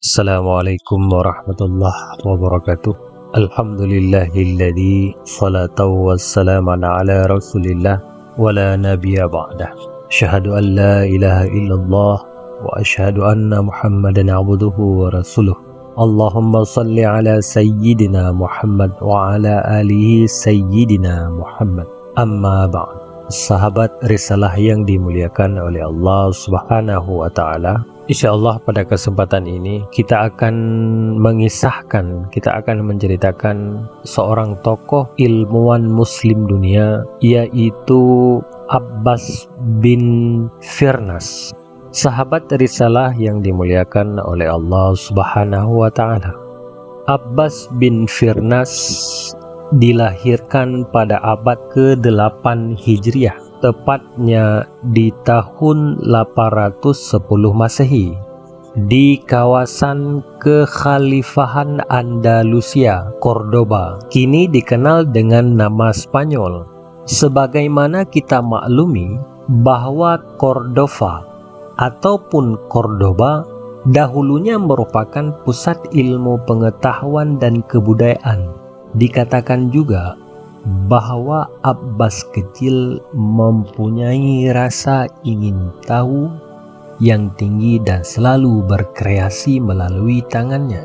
Assalamualaikum warahmatullahi wabarakatuh. Alhamdulillahilladzi salatu wassalaman ala rasulillah wa la nabiyya ba'dah. Asyhadu an la ilaha illallah wa asyhadu anna muhammadan abduhu wa rasuluh. Allahumma salli ala sayyidina Muhammad wa ala alihi sayyidina Muhammad. Amma ba'd. Sahabat risalah yang dimuliakan oleh Allah Subhanahu wa taala, insyaallah pada kesempatan ini kita akan menceritakan seorang tokoh ilmuwan muslim dunia, yaitu Abbas bin Firnas, sahabat risalah yang dimuliakan oleh Allah Subhanahu wa taala. Abbas bin Firnas dilahirkan pada abad ke-8 Hijriah, tepatnya di tahun 810 Masehi, di kawasan Kekhalifahan Andalusia, Cordoba, kini dikenal dengan nama Spanyol. Sebagaimana kita maklumi bahwa Cordova ataupun Cordoba dahulunya merupakan pusat ilmu pengetahuan dan kebudayaan. Dikatakan juga bahwa Abbas kecil mempunyai rasa ingin tahu yang tinggi dan selalu berkreasi melalui tangannya.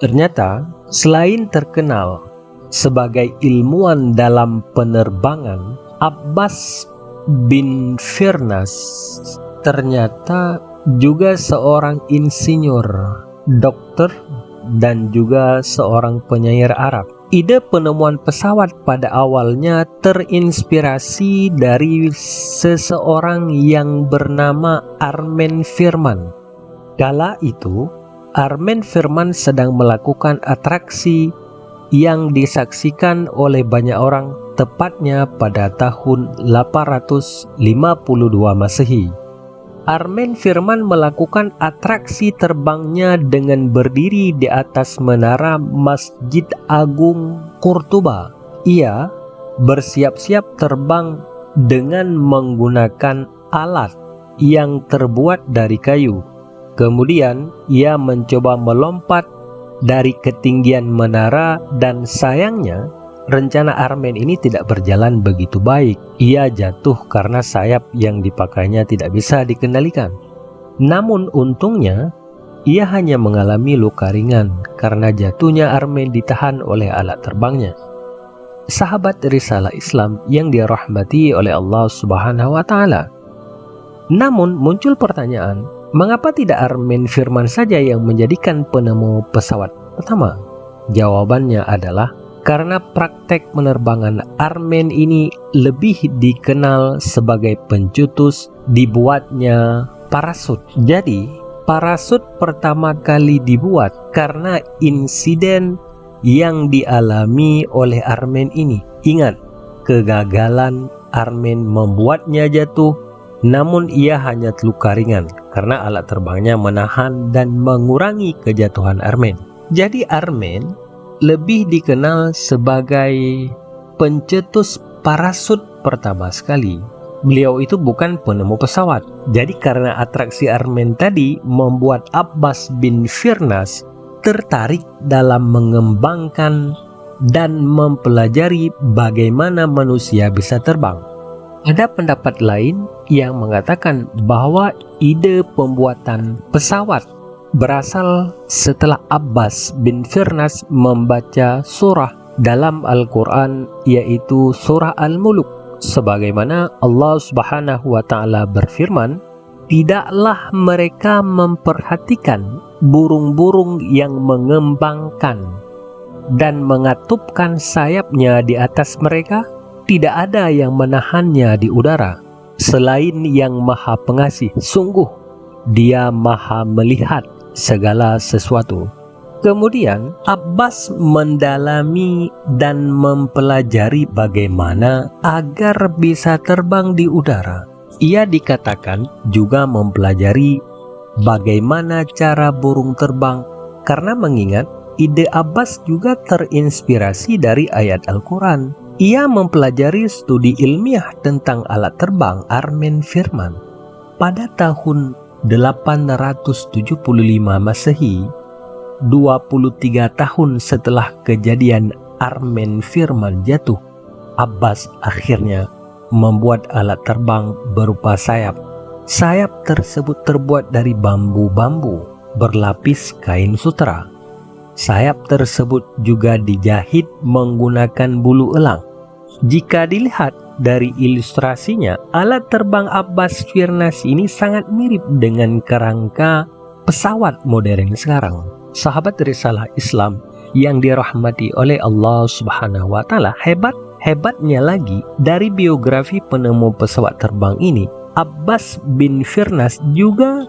Ternyata selain terkenal sebagai ilmuwan dalam penerbangan, Abbas bin Firnas ternyata juga seorang insinyur, dokter, dan juga seorang penyair Arab. Ide penemuan pesawat pada awalnya terinspirasi dari seseorang yang bernama Armen Firman. Kala itu, Armen Firman sedang melakukan atraksi yang disaksikan oleh banyak orang, tepatnya pada tahun 852 Masehi. Armen Firman melakukan atraksi terbangnya dengan berdiri di atas menara Masjid Agung Kurtuba. Ia bersiap-siap terbang dengan menggunakan alat yang terbuat dari kayu. Kemudian ia mencoba melompat dari ketinggian menara dan sayangnya rencana Armen ini tidak berjalan begitu baik. Ia jatuh karena sayap yang dipakainya tidak bisa dikendalikan. Namun untungnya, ia hanya mengalami luka ringan karena jatuhnya Armen ditahan oleh alat terbangnya. Sahabat risalah Islam yang dirahmati oleh Allah Subhanahu wa taala. Namun muncul pertanyaan, mengapa tidak Armen Firman saja yang menjadikan penemu pesawat pertama? Jawabannya adalah karena praktek penerbangan Armen ini lebih dikenal sebagai pencetus dibuatnya parasut. Jadi, parasut pertama kali dibuat karena insiden yang dialami oleh Armen ini. Ingat, kegagalan Armen membuatnya jatuh, namun ia hanya luka ringan karena alat terbangnya menahan dan mengurangi kejatuhan Armen. Jadi Armen lebih dikenal sebagai pencetus parasut pertama sekali. Beliau itu bukan penemu pesawat. Jadi karena atraksi Armen tadi membuat Abbas bin Firnas tertarik dalam mengembangkan dan mempelajari bagaimana manusia bisa terbang. Ada pendapat lain yang mengatakan bahwa ide pembuatan pesawat berasal setelah Abbas bin Firnas membaca surah dalam Al-Quran, yaitu surah Al-Muluk, sebagaimana Allah Subhanahu wa taala berfirman, "Tidaklah mereka memperhatikan burung-burung yang mengembangkan dan mengatupkan sayapnya di atas mereka, tidak ada yang menahannya di udara selain Yang Maha Pengasih. Sungguh Dia Maha melihat segala sesuatu." Kemudian Abbas mendalami dan mempelajari bagaimana agar bisa terbang di udara. Ia dikatakan juga mempelajari bagaimana cara burung terbang, karena mengingat ide Abbas juga terinspirasi dari ayat Al-Quran. Ia mempelajari studi ilmiah tentang alat terbang Armen Firman. Pada tahun 875 Masehi, 23 tahun setelah kejadian Armen Firman jatuh, Abbas akhirnya membuat alat terbang berupa sayap. Sayap tersebut terbuat dari bambu-bambu berlapis kain sutera. Sayap tersebut juga dijahit menggunakan bulu elang. Jika dilihat dari ilustrasinya, alat terbang Abbas Firnas ini sangat mirip dengan kerangka pesawat modern sekarang. Sahabat risalah Islam yang dirahmati oleh Allah Subhanahu wa Ta'ala, hebatnya lagi dari biografi penemu pesawat terbang ini, Abbas bin Firnas juga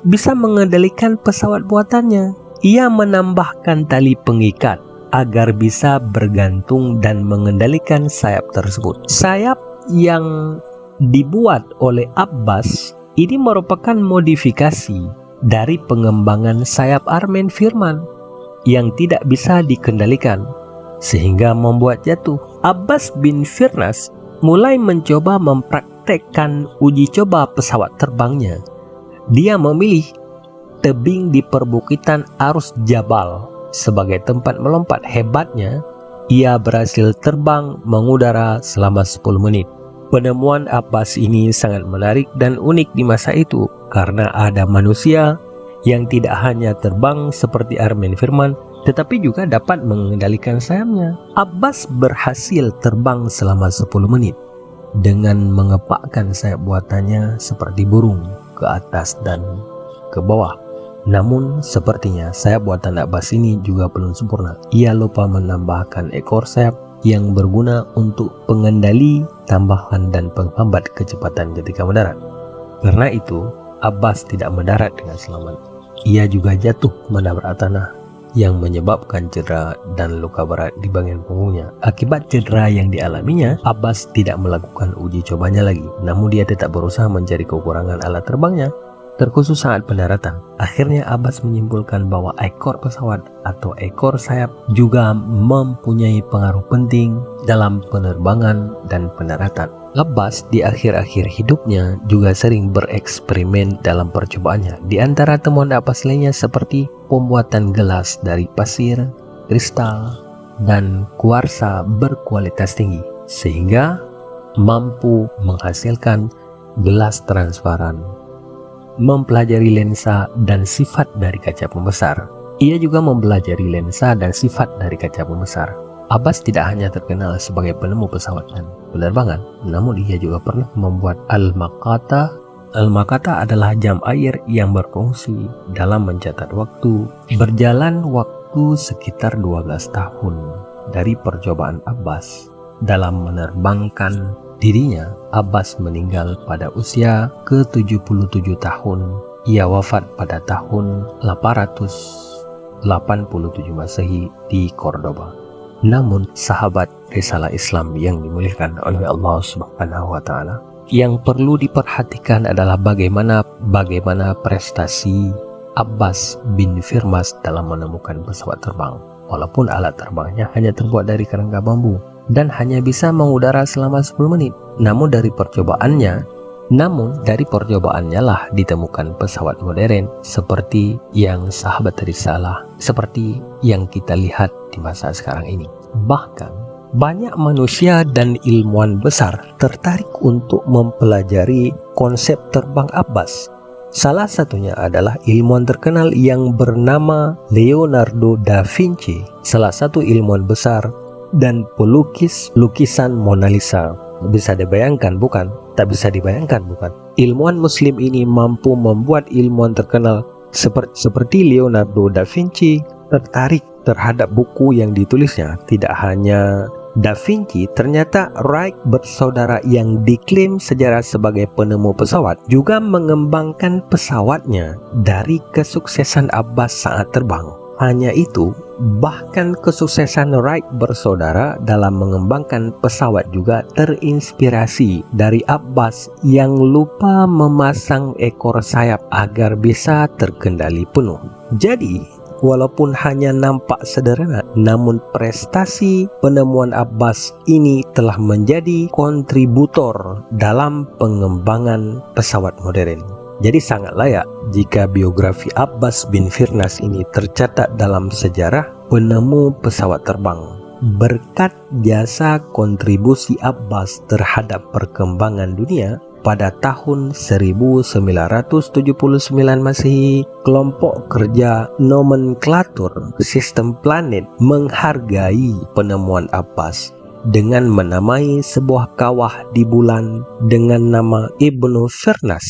bisa mengendalikan pesawat buatannya. Ia menambahkan tali pengikat agar bisa bergantung dan mengendalikan sayap tersebut. Sayap yang dibuat oleh Abbas ini merupakan modifikasi dari pengembangan sayap Armen Firman yang tidak bisa dikendalikan sehingga membuat jatuh. Abbas bin Firnas mulai mencoba mempraktekkan uji coba pesawat terbangnya. Dia memilih tebing di perbukitan Arus Jabal sebagai tempat melompat. Hebatnya, ia berhasil terbang mengudara selama 10 menit. Penemuan Abbas ini sangat menarik dan unik di masa itu karena ada manusia yang tidak hanya terbang seperti Armen Firman, tetapi juga dapat mengendalikan sayapnya. Abbas berhasil terbang selama 10 menit dengan mengepakkan sayap buatannya seperti burung ke atas dan ke bawah. Namun sepertinya sayap buatan Abbas ini juga belum sempurna. Ia lupa menambahkan ekor sayap yang berguna untuk pengendali tambahan dan penghambat kecepatan ketika mendarat. Karena itu, Abbas tidak mendarat dengan selamat. Ia juga jatuh menabrak tanah yang menyebabkan cedera dan luka berat di bagian punggungnya. Akibat cedera yang dialaminya, Abbas tidak melakukan uji cobanya lagi. Namun dia tetap berusaha mencari kekurangan alat terbangnya, terkhusus saat pendaratan. Akhirnya Abbas menyimpulkan bahwa ekor pesawat atau ekor sayap juga mempunyai pengaruh penting dalam penerbangan dan pendaratan. Abbas di akhir-akhir hidupnya juga sering bereksperimen dalam percobaannya. Di antara temuan Abbas lainnya seperti pembuatan gelas dari pasir, kristal, dan kuarsa berkualitas tinggi, sehingga mampu menghasilkan gelas transparan. Mempelajari lensa dan sifat dari kaca pembesar. Ia juga mempelajari lensa dan sifat dari kaca pembesar. Abbas tidak hanya terkenal sebagai penemu pesawat dan penerbangan, namun ia juga pernah membuat al-maqata. Al-maqata adalah jam air yang berfungsi dalam mencatat waktu. Berjalan waktu sekitar 12 tahun dari percobaan Abbas dalam menerbangkan dirinya. Abbas meninggal pada usia ke-77 tahun. Ia wafat pada tahun 887 Masehi di Cordoba. Namun sahabat risalah Islam yang dimuliakan oleh Allah Subhanahu wa Ta'ala, yang perlu diperhatikan adalah bagaimana prestasi Abbas bin Firnas dalam menemukan pesawat terbang. Walaupun alat terbangnya hanya terbuat dari kerangka bambu dan hanya bisa mengudara selama 10 menit. Namun dari percobaannya lah ditemukan pesawat modern seperti yang sahabat risalah, seperti yang kita lihat di masa sekarang ini. Bahkan banyak manusia dan ilmuwan besar tertarik untuk mempelajari konsep terbang Abbas. Salah satunya adalah ilmuwan terkenal yang bernama Leonardo da Vinci, salah satu ilmuwan besar dan pelukis lukisan Mona Lisa. Bisa dibayangkan bukan? Tak bisa dibayangkan bukan? Ilmuwan muslim ini mampu membuat ilmuwan terkenal seperti Leonardo da Vinci tertarik terhadap buku yang ditulisnya. Tidak hanya Da Vinci, ternyata Wright bersaudara yang diklaim sejarah sebagai penemu pesawat juga mengembangkan pesawatnya dari kesuksesan Abbas saat terbang. Hanya itu, bahkan kesuksesan Wright bersaudara dalam mengembangkan pesawat juga terinspirasi dari Abbas yang lupa memasang ekor sayap agar bisa terkendali penuh. Jadi, walaupun hanya nampak sederhana, namun prestasi penemuan Abbas ini telah menjadi kontributor dalam pengembangan pesawat modern. Jadi sangat layak jika biografi Abbas bin Firnas ini tercatat dalam sejarah penemu pesawat terbang. Berkat jasa kontribusi Abbas terhadap perkembangan dunia, pada tahun 1979 Masehi, kelompok kerja nomenklatur sistem planet menghargai penemuan Abbas dengan menamai sebuah kawah di bulan dengan nama Ibnu Firnas.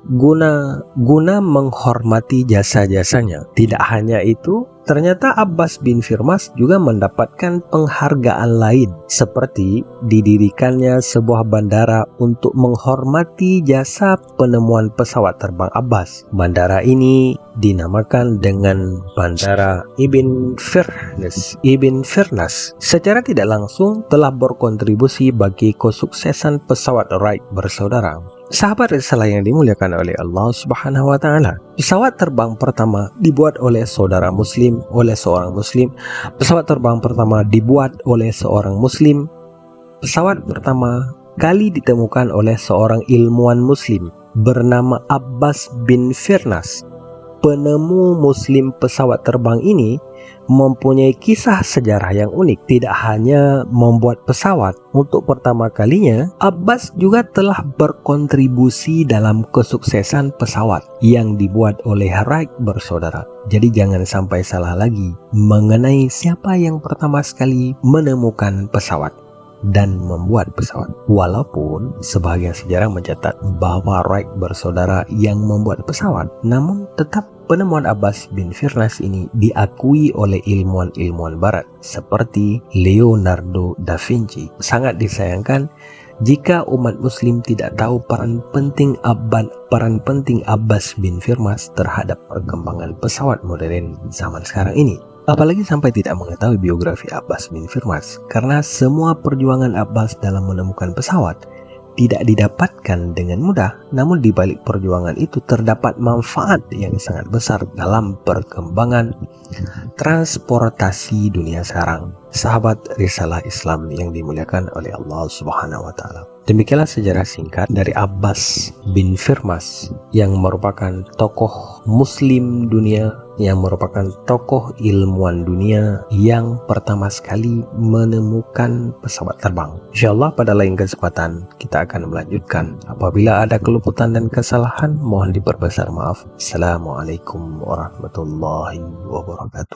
Guna menghormati jasa-jasanya. Tidak hanya itu, ternyata Abbas bin Firnas juga mendapatkan penghargaan lain, seperti didirikannya sebuah bandara untuk menghormati jasa penemuan pesawat terbang Abbas. Bandara ini dinamakan dengan Bandara Ibn Firnas. Ibn Firnas secara tidak langsung telah berkontribusi bagi kesuksesan pesawat Wright bersaudara. Sahabat risalah yang dimuliakan oleh Allah Subhanahu wa taala. Pesawat terbang pertama dibuat oleh seorang muslim. Pesawat terbang pertama dibuat oleh seorang muslim. Pesawat pertama kali ditemukan oleh seorang ilmuwan muslim bernama Abbas bin Firnas. Penemu muslim pesawat terbang ini mempunyai kisah sejarah yang unik. Tidak hanya membuat pesawat untuk pertama kalinya, Abbas juga telah berkontribusi dalam kesuksesan pesawat yang dibuat oleh Wright bersaudara. Jadi jangan sampai salah lagi mengenai siapa yang pertama sekali menemukan pesawat dan membuat pesawat. Walaupun sebagian sejarah mencatat bahwa Wright bersaudara yang membuat pesawat, namun tetap penemuan Abbas bin Firnas ini diakui oleh ilmuwan-ilmuwan barat seperti Leonardo da Vinci. Sangat disayangkan jika umat muslim tidak tahu peran penting Abbas bin Firnas terhadap perkembangan pesawat modern zaman sekarang ini. Apalagi sampai tidak mengetahui biografi Abbas bin Firnas, karena semua perjuangan Abbas dalam menemukan pesawat tidak didapatkan dengan mudah, namun di balik perjuangan itu terdapat manfaat yang sangat besar dalam perkembangan transportasi dunia sekarang. Sahabat risalah Islam yang dimuliakan oleh Allah Subhanahu wa taala. Demikianlah sejarah singkat dari Abbas bin Firnas yang merupakan tokoh muslim dunia, yang merupakan tokoh ilmuwan dunia yang pertama sekali menemukan pesawat terbang. InsyaAllah pada lain kesempatan kita akan melanjutkan. Apabila ada keluputan dan kesalahan, mohon diperbesar maaf. Assalamualaikum warahmatullahi wabarakatuh.